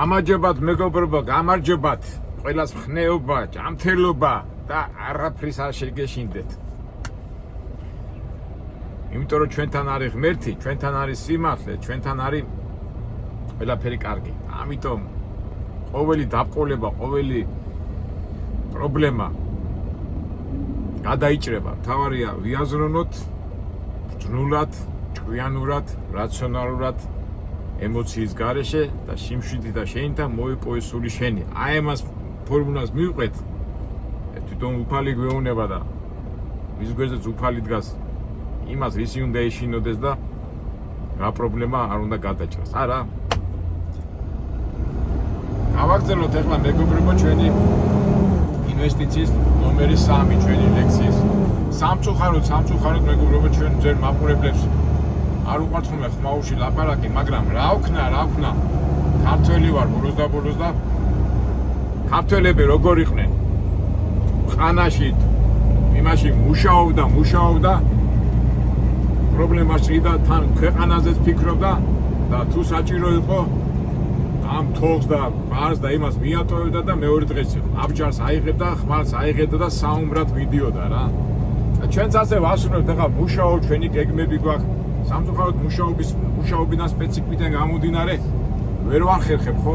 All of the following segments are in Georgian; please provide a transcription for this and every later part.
გამარჯობათ მეგობრებო, გამარჯობათ. ყველას ხნეობა, ჯანმრთელობა და არაფრის არ შეგეშინდეთ. იმიტომ რომ ჩვენთან არის ღმერთი, ჩვენთან არის სიმართლე, ჩვენთან არის ყველაფერი კარგი. ამიტომ ყოველი დაბყოლება, ყოველი პრობლემა გადაიჭრება. თავარია ვიაზრონოთ ბრძნულად, ჭკვიანურად, რაციონალურად ემოციის გარეშე და სიმშვიდე და შენთან მოიპოვე სული შენი. აი ამას ფორმულას მივყვეთ. თვითონ უფალი გვეუბნება და მის გვერდზეც უფალი დგას. იმას ისი უნდა ეშინოდეს და რა პრობლემა არ უნდა გადაჭრას. არა. გავაგრძელოთ ახლა მეგობრებო ჩვენი ინვესტიციის ნომერი 3 ჩვენი ლექსიის. სამწუხაროდ მეგობრებო ჩვენ ძერ მაყურებლებს არ უყვართ ხოლმე ხმაურში ლაპარაკი, მაგრამ რა ვქნა ქართველი ვარ ბოლოს და ქართველები როგორ იყვნენ ხანაში იმაში მუშაობდა პრობლემას ჭრიდა თან ქვეყანაზეც ფიქრობდა და თუ საჭირო იყო ამ თოხს და ბარს და იმას მიატოვებდა და მეორე დღეს აბჯარს აიღებდა, ხმალს აიღებდა და საუმბრად მიდიოდა რა. ჩვენც ასე ვასრულებთ ახლა მუშაობ ჩვენი გეგმები გვაქვს. სამწუხაროდ მუშაობიდან სპეციფიკიდან გამომდინარე ვერ ვახერხებ ხო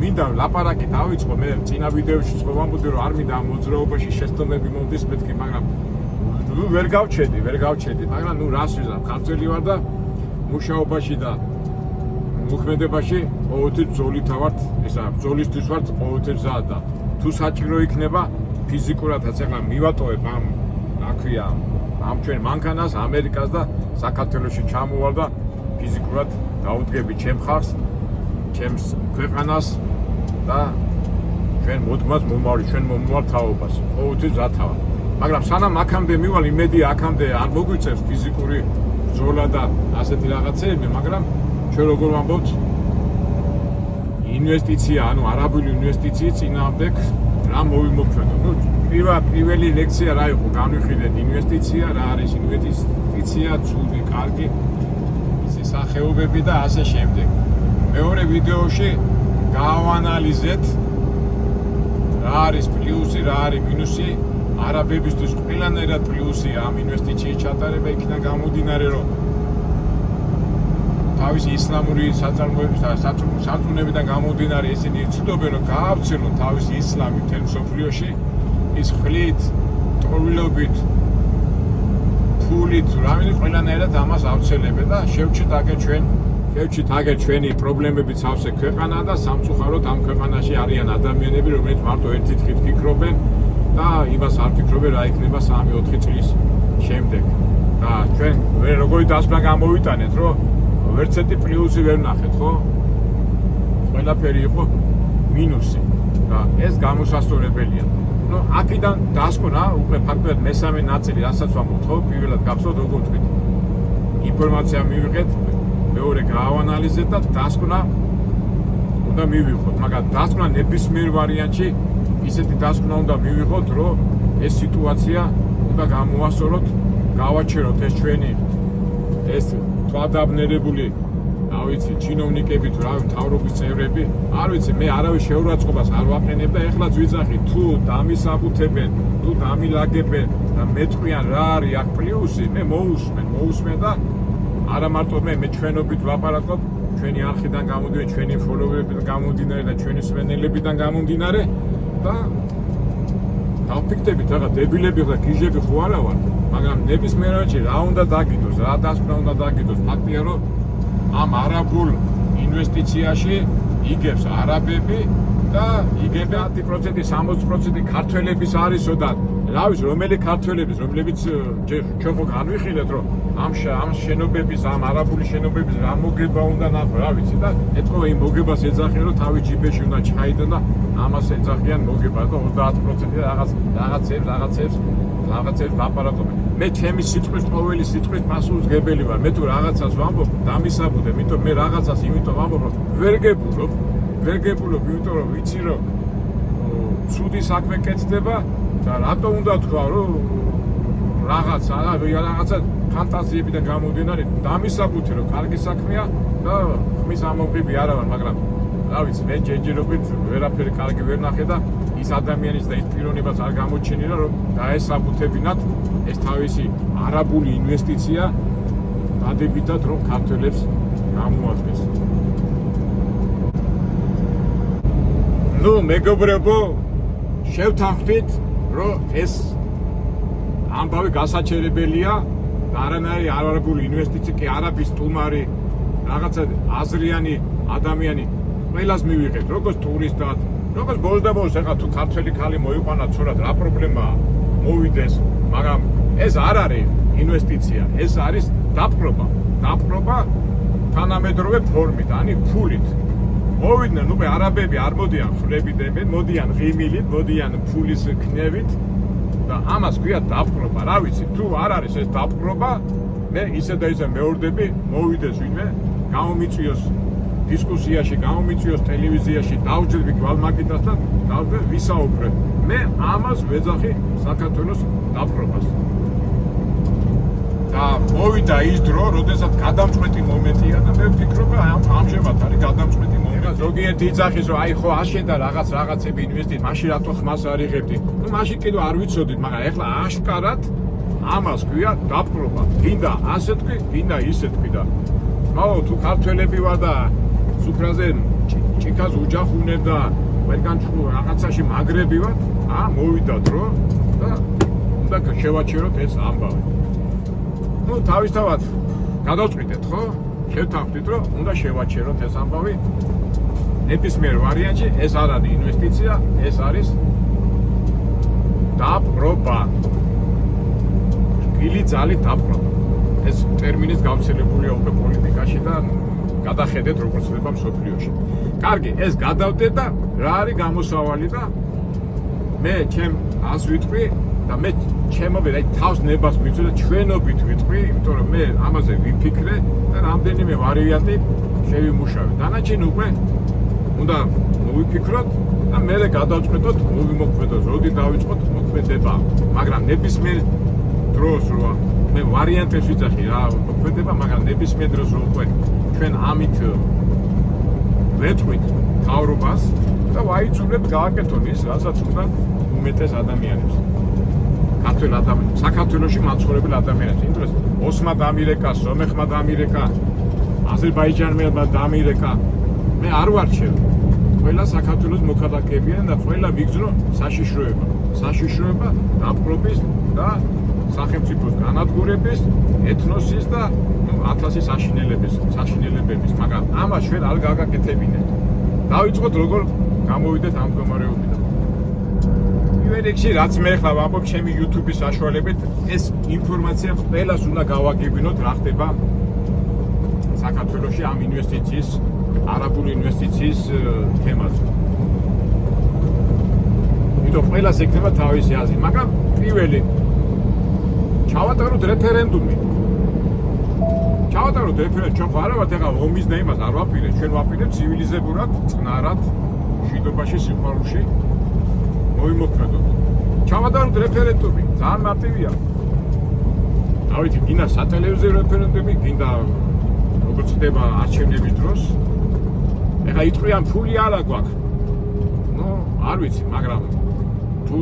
მინდა ლაპარაკი დავიწყო მე წინა ვიდეოში ხო ვამბობდი რომ არ მინდა მოძრაობაში შეცდომები მომდის მეთქი მაგრამ ვერ გავჩედი მაგრამ ნუ რას ვიზამ ქართველი ვარ და მუშაობაში და მოქმედებაში ყოველთვის ბრძოლით ვართ ესა ბრძოლისთვის ვართ ყოველთვის მზად და თუ საჭირო იქნება ფიზიკურადაც ახლა მივატოვებ ამ აქვია ამ ჩვენ მანქანას ამერიკას და საქართველოში ჩამოვალ და ფიზიკურად დაუდგები ჩემ ხარს, ჩემს ქვეყანას და ჩვენ მოდგმას მომავალი, ჩვენ მომავალ თაობას. ყოველთვის ზათავა. მაგრამ სანამ აქამდე მივალ, იმედია აქამდე არ მოგვიწევს ფიზიკური ბრძოლა და ასეთი რაღაცები, მაგრამ ჩვენ როგორ ვამბობთ ინვესტიცია, ანუ არაბული ინვესტიციის წინააღმდეგ რა მოვიმოქმედო. ნუ პირველი ლექცია რა იყო, განვიხილეთ ინვესტიცია, რა არის ინვესტიცია, ცუდი, კარგი, ისი სახეობები და ასე შემდეგ. მეორე ვიდეოში გავანალიზეთ რა არის პლუსი, რა არის მინუსი, არაბებისთვის ყველანაირად პლუსია ამ ინვესტიციის ჩატარება იქიდან გამომდინარე, რომ თავისი ისლამური საწარმოების და საწუნებიდან გამომდინარე ისინი იცნობენ რომ გაავრცელონ თავისი ისლამი მთელ მსოფლიოში ის ხლით, ტორილობით, ფულით, რაიმე ყველანაირად ამას ავრცელებენ და შევჩით აგერ ჩვენი პრობლემები ცავსე ქვეყანა და სამწუხაროდ ამ ქვეყანაში არიან ადამიანები, რომლებიც მარტო ერთი თხით ფიქრობენ და იმას არ ფიქრობენ რა იქნება 3-4 წლის შემდეგ. და ჩვენ როგორი დასკვნა გამოვიტანეთ, რომ ვერც ერთი პლუსი ვერ ნახეთ, ხო? ყველაფერი იყო მინუსი და ეს გამოსასწორებელია. ნუ აქედან დასკვნა უკვე ფაქტობრივად მესამე ნაწილი, რასაც ვამბობთ, ხო? პირველად გახსოვთ როგორ თქვით. ინფორმაცია მივიღეთ, მეორე გავანალიზეთ და დასკვნა უნდა მივიღოთ, მაგრამ დასკვნა ნებისმიერ ვარიანტში ისეთი დასკვნა უნდა მივიღოთ, რომ ეს სიტუაცია უნდა გამოვასწოროთ, გავაჩეროთ ეს ჩვენი ეს თვალდაბნელებული რა ვიცი, ჩინოვნიკები თუ რა მთავრობის წევრები, არ ვიცი, მე არავის შეურაცხყოფას არ ვაყენებ და ეხლაც ვიძახი, თუ დამისაბუთებენ, თუ დამილაგებენ და მეტყვიან რა არის აქ პლუსი, მე მოусმენ და არა მარტო მე ჩვენობით ვლაპარაკობ, ჩვენი არხიდან გამომდინარე, ჩვენი ფოლოვერებიდან გამომდინარე და ჩვენი მსმენელებიდან გამომდინარე და დავფიქრდებით, რა დებილები და გიჟები ხო არა ვარ, მაგრამ ნებისმიერში რა უნდა დაგიდოს, რა დასკვნა უნდა დაგიდოს, ფაქტია რომ ამ არაბულ ინვესტიციაში იგებს არაბები და იგება 10%, 60% ქართველების არისო და რა ვიცი, რომელი ქართველების, რომლებიც ჩვენ ხო განვიხილეთ, რომ ამ შენობების, ამ არაბული შენობების რა მოგება უნდა ნახო, რა ვიცი და ეთქვა იმ მოგებას ეძახიან, რომ თავი ჯიბეში უნდა ჩაიდონ და ამას ეძახიან მოგებას და 30% რაღაცებს ლაპარაკობენ. მე ჩემი სიტყვის ყოველი სიტყვის პასუხისმგებელი ვარ. მე თუ რაღაცას ვამბობ, დამისაბუთე, იმიტომ მე რაღაცას იმიტომ ვამბობ, რომ ვერ გებულობ, იმიტომ რომ ვიცი რომ ცუდი საქმე კეთდება და რატო უნდა თქვა რომ რაღაცა ფანტაზიებიდან გამომდინარე დამისაბუთე რომ კარგი საქმეა და ხმის ამოღები არა ვარ, მაგრამ რა ვიცი, მე ჯერჯერობით ვერაფერი კარგი ვერ ნახე და ის ადამიანის და ის პიროვნებაც არ გამოჩენილა, რომ დაესაბუთებინათ ეს თავისი არაბული ინვესტიცია დადებითად რომ ქართველებს გამოადგენს. ნუ მეგობრებო, შევთანხმდით, რომ ეს ამბავი გასაჩერებელია და არანაირი არაბული ინვესტიცია კი არაბის სტუმარი რაღაცა აზრიანი ადამიანი ყველას მივიღეთ, როგორც ტურისტად, როგორც ბოლოს ეხლა თუ ქართველი ხალი მოიყვანა ცურად რა პრობლემაა, მოვიდეს, მაგრამ ეს არ არის ინვესტიცია, ეს არის დაპყრობა თანამედროვე ფორმით, ani ფულით. მოვიდნენ, უკვე არაბები არ მოდიან ხლებიდან, მოდიან ღიმილით, მოდიან ფულის ქნევით და ამას ქვია დაპყრობა. რა ვიცი, თუ არ არის ეს დაპყრობა, მე ისე და ისე მეორდები, მოვიდეს ვინმე, გამომიწვიოს დისკუსიაში, გამომიწვიოს ტელევიზიაში, დავჯერდი გვალმაგიტას და დავდე ვისაუბრებ. მე ამას ვეძახი საქართველოს დაპყრობას. და მოვიდა ის დრო, როდესაც გადამწყვეტი მომენტია და მე ვფიქრობ, ამჟამად არის გადამწყვეტი მომენტი. ზოგიერთი იძახის, რომ აი ხო აშენდა რაღაცები ინვესტიცია, მაშინ რატო ხმას არ იღებდი? ნუ მაშინ კიდევ არ ვიცოდით, მაგრამ ეხლა აშკარად ამას ქვია დაპყრობა. გინდა ასე თქვი, გინდა ისე თქვი და თუ ქართველები ვარ და სუფრაზე ჭიქას უჯახუნებ და ყველგან რაღაცაში მაგრები ვარ, მოვიდა დრო და უნდა შევაჩეროთ ეს ამბავი. ნუ თავისთავად გადავწყვიტეთ, ხო? შევთანხმდით, რომ უნდა შევაჩეროთ ეს ამბავი. ნებისმიერ ვარიანტში ეს არ არის ინვესტიცია, ეს არის დაპყრობა. რბილი ძალით დაპყრობა. ეს ტერმინიც გავრცელებულია უკვე პოლიტიკაში და გადახედეთ როგორც ხდება მსოფლიოში. კარგი, ეს გადავდეთ და რა არის გამოსავალი და მე ჩემ ას ვიტყვი და მე ჩემობი და თავს ნებას მივწვი და ჩვენობით ვიტყვი, იმიტომ რომ მე ამაზე ვიფიქრე და რამდენიმე ვარიანტი შევიმუშავე. დანარჩენი უკვე უნდა მოვიფიქროთ და მე გადავწყვეტოთ, მოვიმოქმედოთ, როდი დავიწყოთ მოქმედება. მაგრამ ნებისმიერ დროს რო მე ვარიანტებს ვიძახი რა მოქმედება, მაგრამ ნებისმიერ დროს რო უკვე ჩვენ ამით ვეთყვით თავრობას და ვაიცულებთ გააკეთონ ის, რასაც უნდა უმეტეს ადამიანებს. ქართველ ადამიანებს, საქართველოში მაცხოვრებელ ადამიანებს, იმ დროს ოსმა დამირეკა, სომეხმა დამირეკა, აზერბაიჯანელმა დამირეკა. მე არ ვარჩევ. ყველა საქართველოს მოქალაქეებიან და ყველა ვიგრძნო საშიშროება დაპყრობის და სახელმწიფოს განადგურების, ეთნოსის და 1000 საშინელებების, მაგრამ ამას ჩვენ არ გაგაკეთებინეთ. დავიწყოთ როგორ გამოვიდეთ ამ მდგომარეობიდან. პირველ რიგში რაც მე ახლა ვამბობ ჩემი YouTube-ის საშუალებით, ეს ინფორმაცია ყველას უნდა გავაგებინოთ რა ხდება საქართველოში ამ ინვესტიციის, არაბული ინვესტიციის თემაზე. იმიტომ ყველას ექნება თავისი აზრი, მაგრამ პირველი ჩავატაროთ რეფერენდუმი. ჩვენ ხო არა ვართ ეხლა ომის და იმას არ ვაპირებთ, ჩვენ ვაპირებთ ცივილიზებურად, წნარად, მშვიდობაში, სიყვარულში მოვიმოქმედოთ. ჩავატაროთ რეფერენდუმი, ძალიან მარტივია. რა ვიცი, გინდა სატელევიზიო რეფერენდუმი, გინდა როგორც ხდება არჩევნების დროს. ეხლა იტყვიან ფული არა გვაქვს. ნუ არ ვიცი, მაგრამ თუ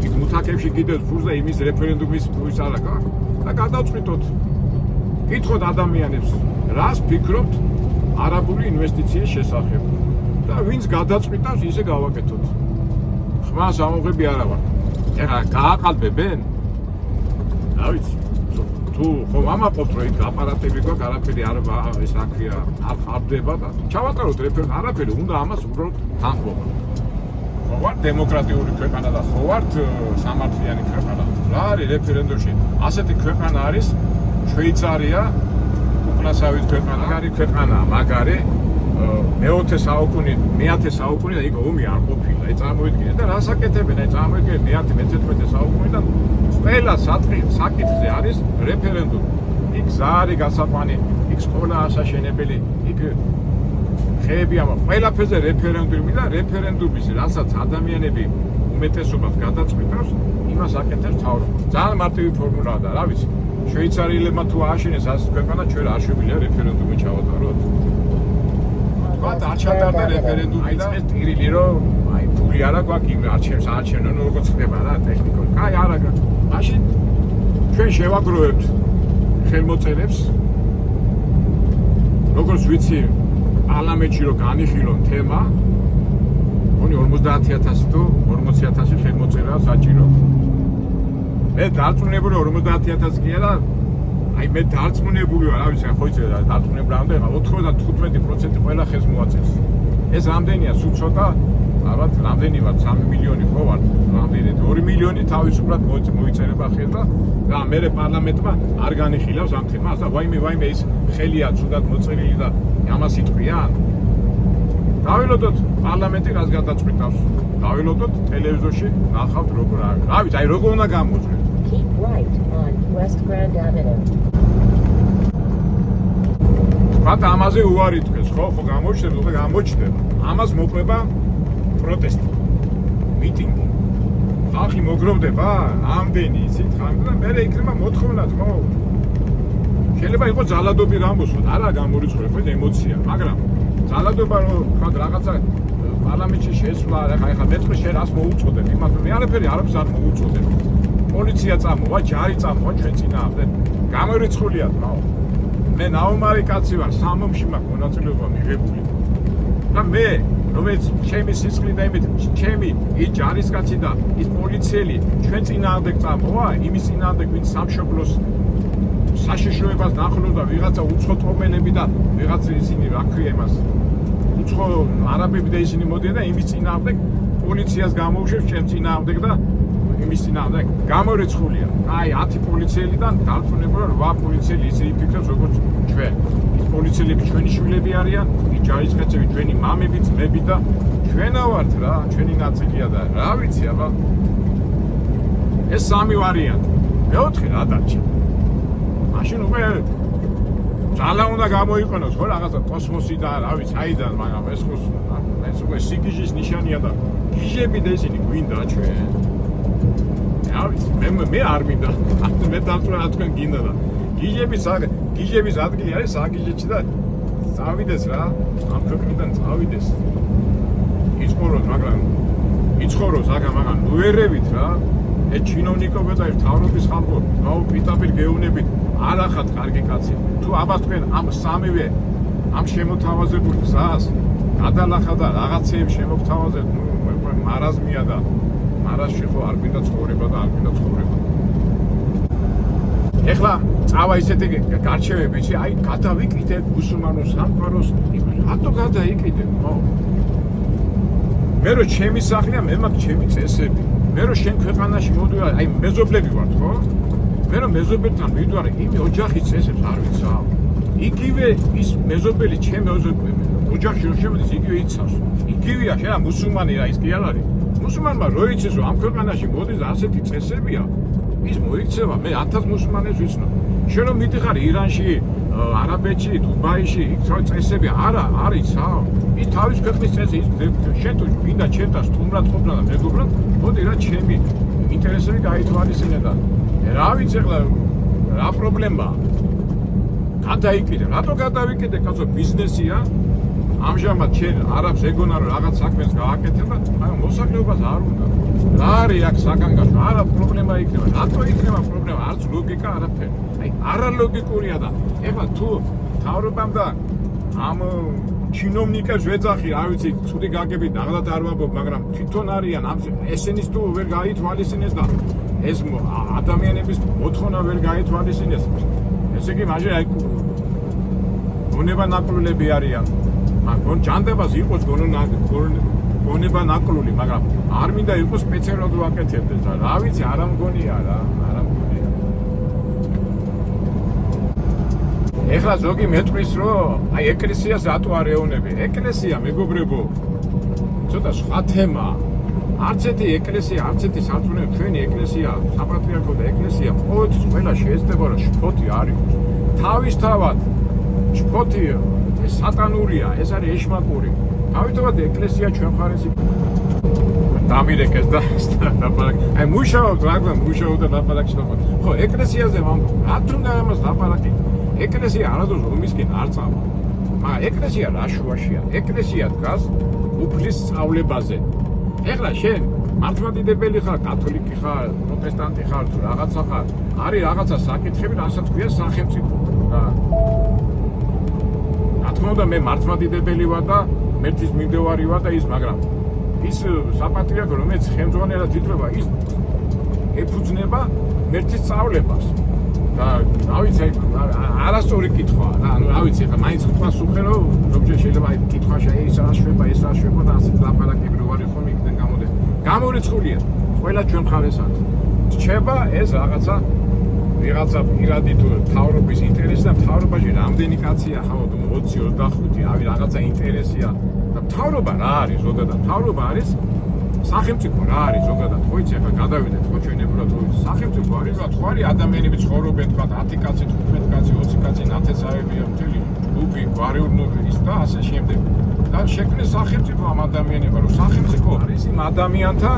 იქ მუთაკებში კიდევ ფულს და იმის რეფერენდუმის ფულის არა გაქვს და გადავწყვიტოთ. კითხოთ ადამიანებს, რას ფიქრობთ არაბული ინვესტიციის შესახებ და ვინც გადაწყვიტავს, ისე გავაკეთოთ. ხმას ამოღები არა ვარ. ეხლა გააყალბებენ? რა ვიცი. თუ ხო ამაყობთ რომ იქ აპარატები გვაქვს, არაფერი არ ეს აქვია, არ ხარდება და ჩავატაროთ რეფერენდუმი, არაფერი, უნდა ამას უბრალოდ თანხმობა. ხო ვარ დემოკრატიული ქვეყანა და ხო ვარ სამართლიანი ქვეყანა. რა არის რეფერენდუმში? ასეთი ქვეყანა არის შვეიცარია, უკრასავით ქვეყანა, მაგარი ქვეყანა, მაგარი მეათე საუკუნე და იქ ომი არ ყოფილა. ეს წარმოიდგინეთ და რას აკეთებენ? ეს წარმოიდგინეთ მე-11 საუკუნიდან ყველა საკითხზე არის რეფერენდუმი. იქ ზარი გასაყვანი, იქ სკოლა ასაშენებელი, იქ ხეები ამა ყველაფერზე რეფერენდუმი და რეფერენდუმის რასაც ადამიანები უმეტესობას გადაწყვიტავს, იმას აკეთებს თავრობა. ძალიან მარტივი ფორმულაა და რა ვიცი, შვეიცარიელებმა თუ ააშენეს ასეთ ქვეყანა, ჩვენ არ შეგვიძლია რეფერენდუმი ჩავატაროთ. თქვა არ ჩატარდა რეფერენდუმი და ეს ტირილი რომ აი ფული არა გვაქვს იმ არჩევს აარჩევნონ როგორც ხდება რა ტექნიკურად. კაი არა მაშინ ჩვენ შევაგროვებთ ხელმოწერებს როგორც ვიცი პარლამენტში რომ განიხილონ თემა მგონი 50000 თუ 40000 ხელმოწერაა საჭირო. მე დარწმუნებული 50000 კი არა აი მე დარწმუნებული ვარ, რა ვიცი, ხო იცი რა დარწმუნებული რამდენია, 95% ყველა ხელს მოაწევს. ეს რამდენია, სულ ცოტა, ალბათ რამდენი ვარ, 3 მილიონი ხო ვარ, რამდენი 2 მილიონი თავისუფლად მოიწერება ხელ და მე პარლამენტმა არ განიხილავს ამ თემას და ვაიმე ის ხელია ცუდად მოწერილი და ამას იტყვიან. დავილოდოთ პარლამენტი რას გადაწყვიტავს. დავილოდოთ ტელევიზორში ნახავთ როგორ არის. რა ვიცი, აი როგორ უნდა გამოძღე. Keep right on West Grand Avenue. მათ ამაზე უარი თქვეს, ხო გამოჩნდება, გამოჩნდება. ამას მოყვება პროტესტი, მიტინგი. ხალხი მოგროვდება, ამდენი იცით, ხანდა და მე იქნება მოთხოვნაც, ხო? შეიძლება იყოს ძალადობი გამოსვლა, არა გამორიცხული, ხო, ემოცია, მაგრამ ძალადობა რომ თქვა რაღაცა პარლამენტში შესვლა, ეხლა მეტყვი შენ რას მოუწოდებ, იმას მე არაფერი არ მოუწოდებ. პოლიცია წამოვა, ჯარი წამოვა ჩვენ წინააღმდეგ. გამორიცხულია თაო. მე ნაუმარი კაცი ვარ, სამომში მაქვს მონაწილეობა მიღებული. და მე, რომელიც ჩემი სისხლი და იმით, ჩემი ის ჯარისკაცი და ის პოლიციელი ჩვენ წინააღმდეგ წამოვა, იმის წინააღმდეგ ვინც სამშობლოს საშიშროებას ნახულობდა ვიღაცა უცხოთომელები და ვიღაცა ისინი რა ქვია იმას. უცხო არაბები და ისინი მოდიან და იმის წინააღმდეგ პოლიციას გამოუშვებს ჩემ წინააღმდეგ და იმის წინააღმდეგ გამორიცხულია. აი 10 პოლიციელიდან დარწმუნებული 8 პოლიციელი ისე იფიქრებს როგორც ჩვენ. ის პოლიციელები ჩვენი შვილები არიან, ის ჯარისკაცები ჩვენი მამები, ძმები და ჩვენა ვართ რა, ჩვენი ნაწილია და რა ვიცი აბა. ეს სამი ვარიანტი. მეოთხე რა დარჩა. მაშინ უკვე ძალა უნდა გამოიყენოს ხო რაღაცა კოსმოსი და რა ვიცი აიდან მაგრამ ეს უკვე სიგიჟის ნიშანია და გიჟები და ისინი გვინდა ჩვენ. მე არ მინდა. მე დავწუნა თქვენ გინდა და გიჟების ადგილი არის საგიჟეთში და წავიდეს რა. ამ ქვეყნიდან წავიდეს. იცხოვროს, მაგრამ იცხოვროს მაგრამ ნუერებით რა. ეს ჩინოვნიკობა და თავრობის ხალხო, რაო პიტაპირ გეუნებით არ ახათ კარგი კაცი. თუ ამას თქვენ ამ სამივე ამ შემოთავაზებულ გზას გადალახა და რაღაცეებს შემოგთავაზეთ, მარაზმია და მარაზში ხო არ მინდა ცხოვრება და არ მინდა ცხოვრება. ეხლა წავა ისეთი გარჩევები, აი გადავიკიდეთ მუსულმანურ სამყაროს, რატო გადაიკიდეთ, ხო? მე რო ჩემი სახლია, მე მაქვს ჩემი წესები. მე რო შენ ქვეყანაში მოდივარ, აი მეზობლები ვართ, ხო? მე რო მეზობელთან მიდვარ, იმი ოჯახის წესებს არ ვიცავ. იგივე ის მეზობელი ჩემი ოჯახში რო შემოდის, იგივე იცავს. იგივეა, შენ მუსულმანი რა ის კი არ არის. მუსულმანმა რო იცის რომ ამ ქვეყანაში მოდის ასეთი წესებია, ის მოიქცევა. მე 1000 მუსულმანებს ვიცნობ. შენ რომ მიდიხარ ირანში, არაბეთში, დუბაიში, იქ წესები არა იცავ. ის თავის ქვეყნის წესი, შენ თუ გინდა ჩემთან სტუმრად ყოფნა და მეგობრად, მოდი რა ჩემი ინტერესები გაითვალისწინე და რა ვიცი ახლა რა პრობლემაა. გადაიკიდე, რატო გადავიკიდე, კაცო, ბიზნესია. ამჟამად ჩვენ არაბს ეგონა რომ რაღაც საქმეს გააკეთებ და აი მოსახლეობას არ უნდა. რა არის აქ საგანგაშო? არა პრობლემა იქნება. რატო იქნება პრობლემა? არც ლოგიკა არაფერი. აი არალოგიკურია და ეხლა თუ თავრობამ და ამ ჩინოვნიკებს ვეძახი, რა ვიცი, ცუდი გაგებით ნაღდათ არ ვამბობ, მაგრამ თვითონ არიან ამ ესენის თუ ვერ გაითვალისწინეს და ეს ადამიანების მოთხოვნა ვერ გაითვალისწინეს. ესე იგი მაშინ აი გონება ნაკლულები არიან. მაგრამ ჯანდაბას იყოს გონება ნაკლული, მაგრამ არ მინდა იყოს სპეციალურად ვაკეთებდეს და რა ვიცი, არა მგონია რა, არა მგონია. ეხლა ზოგი მეტყვის რომ აი ეკლესიას რატო არ ეუნები? ეკლესია მეგობრებო, ცოტა სხვა თემაა. არც ერთი ეკლესია, არც ერთი სარწმუნოებრივი ჩვენი ეკლესია, საპატრიარქო და ეკლესია ყოველთვის ყველა შეეცდება რომ შფოთი არ იყოს. თავისთავად შფოთი სატანურია, ეს არის ეშმაკური. თავისთავად ეკლესია ჩვენ მხარეს დამირეკეს და დაპარაკი. აი მუშაობთ, მაგრამ მუშაობ და დაპარაკში და ხო, ეკლესიაზე ვამბობ, რა თქმა უნდა ამას დაპარაკი. ეკლესია არასდროს ომისკენ არ წავა. მაგრამ ეკლესია რა შუაშია? ეკლესია დგას უფლის სწავლებაზე. ეხლა შენ მართლმადიდებელი ხარ, კათოლიკი ხარ, პროტესტანტი ხარ თუ რაღაცა ხარ, არის რაღაცა საკითხები, რასაც ქვია სახელმწიფო. რა. რა თქმა უნდა, მე მართლმადიდებელი ვარ და მერტის მიმდევარი ვარ და ის, მაგრამ ის საპატრიარქო, რომელიც ხელმძღვანელად ითვლება, ის ეფუძნება მერტის სწავლებას. და რა ვიცი, არასწორი კითხვაა რა, ანუ რა ვიცი, ხა მაინც უყვას უხერო, ზოგჯერ შეიძლება აი კითხვაში ეს რა შვება, ეს რა შვება და ასეთ ლაპარაკები რო არის ხომ იქიდან გამოდი. გამორიცხულია ყველა ჩვენ მხარეს არის. რჩება ეს რაღაცა ვიღაცა პირადი თუ თავრობის ინტერესი და თავრობაში რამდენი კაცია ხავთ 20-25, ავი რაღაცა ინტერესია და თავრობა რა არის ზოგადად? თავრობა არის სახელმწიფო რა არის ზოგადად? ხო იცი, ახლა გადავიდეთ ხო ჩვენებურად ხო სახელმწიფო არის რა, თუ არის ადამიანები ცხოვრობენ თქვა 10 კაცი, 15 კაცი, 20 კაცი, ნათესავებია მთელი ჯგუფი, გვაროვნული ის და ასე შემდეგ. და შექმნეს სახელმწიფო ამ ადამიანებმა, რომ სახელმწიფო არის იმ ადამიანთა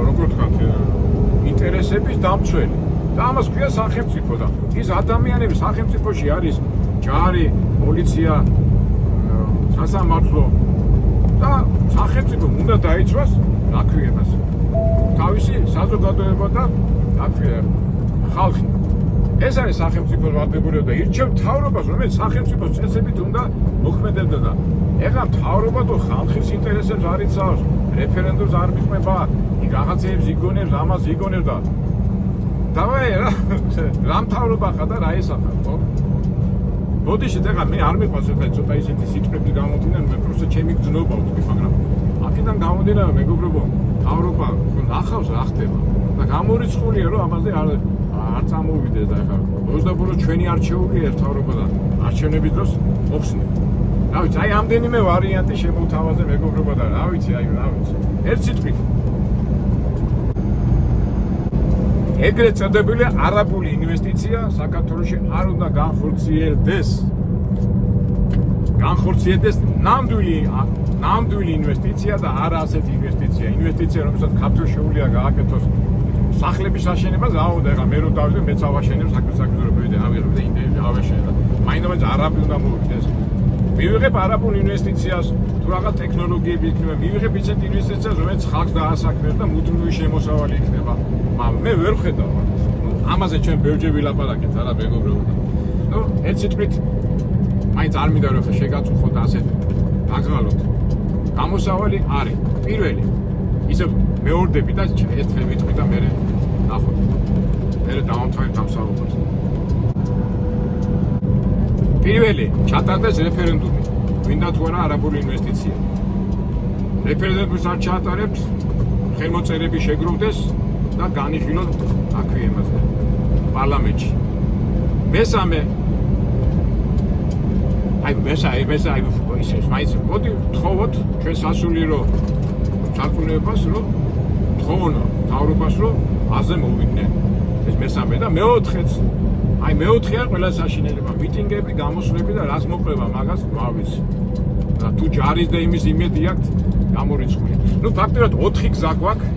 როგორ თქვა ინტერესების დამცველი. და ამას ქვია სახელმწიფო და ის ადამიანები სახელმწიფოში არის ჯარი, პოლიცია, სასამართლო და სახელმწიფო უნდა დაიცვას დაქვიებას. თავისი საზოგადოება და დაქვია ხალხი. ეს არის სახელმწიფოს ვალდებულება და ირჩევ მთავრობას, რომელიც სახელმწიფოს წესებით უნდა მოქმედებდა და ეხლა მთავრობა თუ ხალხის ინტერესებს არ იცავს, რეფერენდუმს არ მიყובה, იქ რაღაცეებს იგონებს, ამას იგონებს და დავაი რა მთავრობა ხარ და რა ესახა, ხო? ბოდიშით ეხლა მე არ მიყვარს ეხლა ცოტა ისეთი სიტყვები გამომდინან, მე პროსტო ჩემი გზნობა ვთქვი, მაგრამ აქედან გამომდინარე მეგობრებო, მთავრობა ხო ნახავს რა ხდება და გამორიცხულია რომ ამაზე არ წამოვიდეს და ეხლა ბოლოს ჩვენი არჩეულია მთავრობა და არჩევნების დროს მოხსნით. რა ვიცი, აი ამდენიმე ვარიანტი შემოთავაზე მეგობრებო და რა ვიცი, რა ვიცი. ერთ სიტყვით ეგრეთ წოდებული არაბული ინვესტიცია საქართველოში არ უნდა განხორციელდეს. განხორციელდეს ნამდვილი ინვესტიცია და არა ასეთი ინვესტიცია. ინვესტიცია, რომელსაც ქართულ შეუძლია გააკეთოს სახლების აშენებას, აუდა ეხლა მე რო დავიდე, მეც ავაშენებ საქმე-საქმე რო მივიდე, ავიღებ და ინდივიდი ავაშენებ. მაინც არაბი უნდა მოვიდეს. მივიღებ არაბულ ინვესტიციას, თუ რაღაც ტექნოლოგიები იქნება, მივიღებ ისეთ ინვესტიციას, რომელიც ხალხს დაასაქმებს და მუდმივი შემოსავალი იქნება. მაგრამ მე ვერ ხედავ ამას. ამაზე ჩვენ ბევრჯერ ვილაპარაკეთ, არა მეგობრებო. ნუ ერთ სიტყვით მაინც არ მინდა რომ შეგაწუხოთ და ასე დაგღალოთ. გამოსავალი არის. პირველი ისე მეორდები და ერთხელ ვიტყვი და მე ნახოთ. მე დავამთავრებ ამ საუბარს. პირველი ჩატარდეს რეფერენდუმი. გვინდა თუ არა არაბული ინვესტიცია. რეფერენდუმს არ ჩაატარებთ, ხელმოწერები შეგროვდეს და განიხილოთ აქვე იმაზე პარლამენტში. მესამე ისე მაინც მოდი თხოვოთ ჩვენ სასულიერო საქმიანობას რომ თხოვონ მთავრობას რომ აზე მოვიდნენ. ეს მესამე და მეოთხეც მეოთხეა ყველა საშინელება, მიტინგები, გამოსვლები და რას მოყვება მაგას გვავიცი. და თუ ჯარის და იმის იმედი აქვს გამორიცხული. ნუ ფაქტობრივად 4 გზა გვაქვს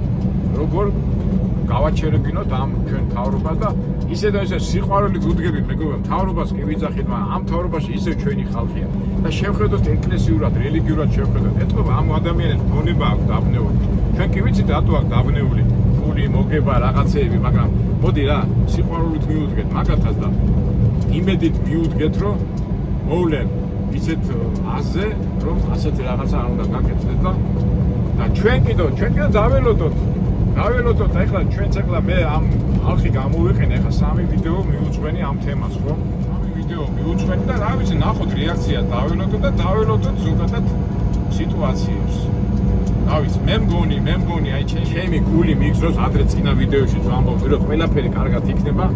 როგორ გავაჩერებინოთ ამ ჩვენ მთავრობას და ისე და ისე სიყვარულით ვუდგებით მეგობრებო, მთავრობას კი ვიძახით, მაგრამ ამ მთავრობაში ისევ ჩვენი ხალხია და შევხედოთ ეკლესიურად, რელიგიურად შევხედოთ. ეთქობა ამ ადამიანებს მონება აქვს დაბნეული. ჩვენ კი ვიცით რატო აქვს დაბნეული, ფული, მოგება, რაღაცეები, მაგრამ მოდი რა, სიყვარულით მიუდგეთ მაგათაც და იმედით მიუდგეთ, რომ მოვლენ ისეთ აზე, რომ ასეთი რაღაცა არ უნდა გაკეთდეს და ჩვენ კიდევ დაველოდოთ და ეხლა ჩვენც ეხლა მე ამ ხალხი გამოვიყენე ეხლა 3 ვიდეო მიუძღვენი ამ თემას, ხო? 3 ვიდეო მიუძღვენი და რა ვიცი, ნახოთ რეაქცია დაველოდოთ ზოგადად სიტუაციებს. რა ვიცი, მე მგონი, აი ჩემი გული მიგზნობს ადრე წინა ვიდეოში ვამბობდი, რომ ყველაფერი კარგად იქნება.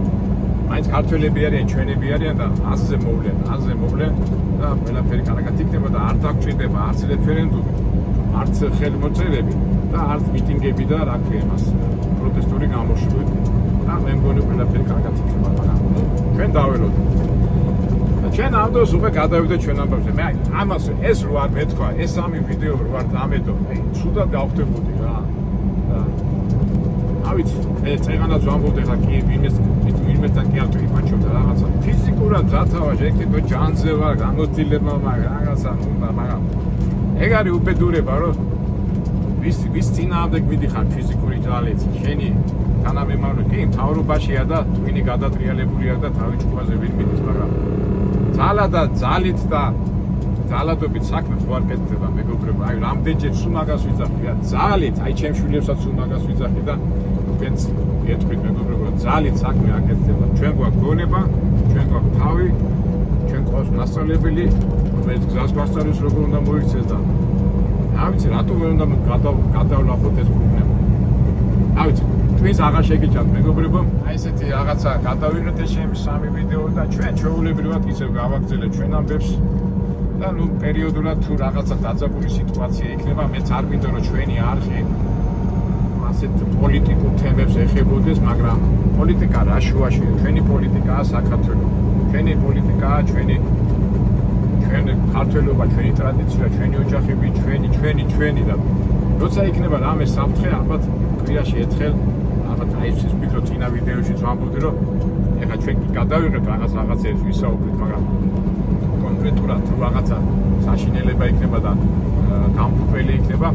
მაინც ქართველები არიან, ჩვენები არიან და აზზე მოვლენ და ყველაფერი კარგად იქნება და არ დაგჭირდება არც რეფერენდუმი, არც ხელმოწერები და არც მიტინგები და რა ქვია მას პროტესტური გამოშვები. და მე მგონი ყველაფერი კარგად იქნება, მაგრამ ჩვენ დაველოდოთ. და ჩვენ ამ დროს უკვე გადავიდეთ ჩვენ ამბავზე. მე ამას ეს რო არ მეთქვა, ეს 3 ვიდეო რო არ დამედო, ცუდად გავხდებოდი რა. და ავიც, მე წეგანაც ვამბობდი ხა კი იმის რომელთან კი არ ვიფაჩობდა რაღაცა ფიზიკურად დათავაზ ეკეთო ჯანზე ვარ გამოცდილება მაგრამ რაღაცა უნდა მაგრამ ეგ არის უბედურება რომ ვის წინააღმდეგ მიდიხარ ფიზიკური ძალით შენი თანამემამულე კი მთავრობაშია და twini გადატრიალებულია და თავი ჭკუაზე ვერ მიდის მაგრამ ძალა და ძალით და ძალადობით საქმე ხო არ კეთდება მეგობრებო აი რამდენჯერ სულ მაგას ვიძახი რა ძალით აი ჩემ შვილებსაც სულ მაგას ვიძახი და თქვენც გეტყვით მეგობრებო ძალით საქმე არ კეთდება ჩვენ გვაქვს გონება ჩვენ გვაქვს თავი ჩვენ გვაქვს მასწავლებელი რომელიც გზას გვასწავლის როგორ უნდა მოიქცეს და რა ვიცი რატომ ვერ უნდა გადავლახოთ ეს პრობლემა რა ვიცი twins აღარ შეგიჭამთ მეგობრებო აი ესეთი რაღაცა გადავიღეთ ეს ჩემი 3 ვიდეო და ჩვენ ჩვეულებრივად ისევ გავაგრძელეთ ჩვენ ამბებს და ნუ პერიოდულად თუ რაღაცა დაძაბული სიტუაცია იქნება მეც არ მინდა რომ ჩვენი არხი ასეთ პოლიტიკურ თემებს ეხებოდეს მაგრამ პოლიტიკა რა შუაშია ჩვენი პოლიტიკაა საქართველო ჩვენი პოლიტიკაა ჩვენი ქართველობა ჩვენი ტრადიცია ჩვენი ოჯახები ჩვენი და როცა იქნება რამე საფრთხე ალბათ კვირაში ერთხელ ალბათ აი ეს მიკრო წინა ვიდეოში ვამბობდი რომ ეხლა ჩვენ კი გადავიღეთ რაღაცებს ვისაუბრეთ მაგრამ კონკრეტულად თუ რაღაცა საშინელება იქნება და გამფრთხელი იქნება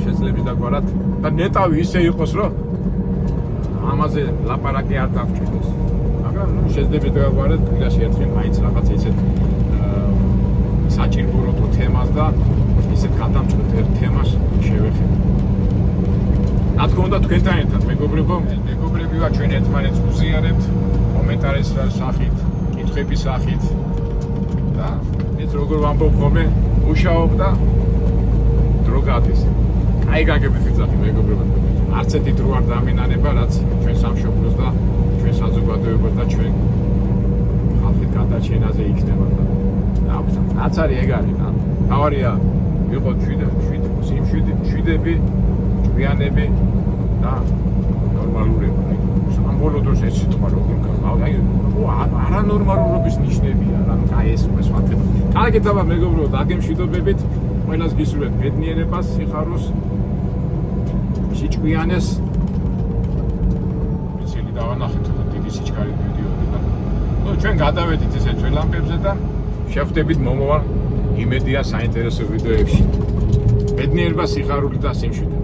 შეძლებს დაგვარად და ნეტავი ისე იყოს რომ ამაზე ლაპარაკი არ დავჭირდეს მაგრამ ნუ შეძლებს დაგვარად კვირაში ერთხელ მაინც რაღაც ისეთ საჭიროებო თემას და ისეთ გადამწყვეტ ერთ თემას შევეხებ რა თქმა უნდა თქვენთან ერთად მეგობრები ვარ ჩვენ ერთმანეთს უზიარებთ კომენტარის სახით კითხვების სახით და ეს როგორ ვამბობ ხოლმე მუშაობ და დრო გადის კაი გაგებით ვიძახი მეგობრებო არც ერთი დრო არ დამინარება რაც ჩვენ სამშობლოს და ჩვენ საზოგადოებას და ჩვენ ხალხის გადაჩენაზე იქნება და რაც არის ეგ არის რა თავარია იყო შვიდები ჭვიანები და ნორმალურები აი სამბოლო დროს ეს სიტყვა როგორ აი არანორმალურობის ნიშნებია რა აი ეს სხვათება კარგი დაბა მეგობრებო დაგემშვიდობებით ყველას გისურვებთ ბედნიერებას სიხარულს სიჭვიანეს ვიცილი დავანახეთ და დიდი სიჩქარე ვიდეოები და ნუ ჩვენ გადავედით ესე ძველ ამბებზე და შევხვდებით მომავალ იმედია საინტერესო ვიდეოებში ბედნიერება სიხარული და სიმშვიდე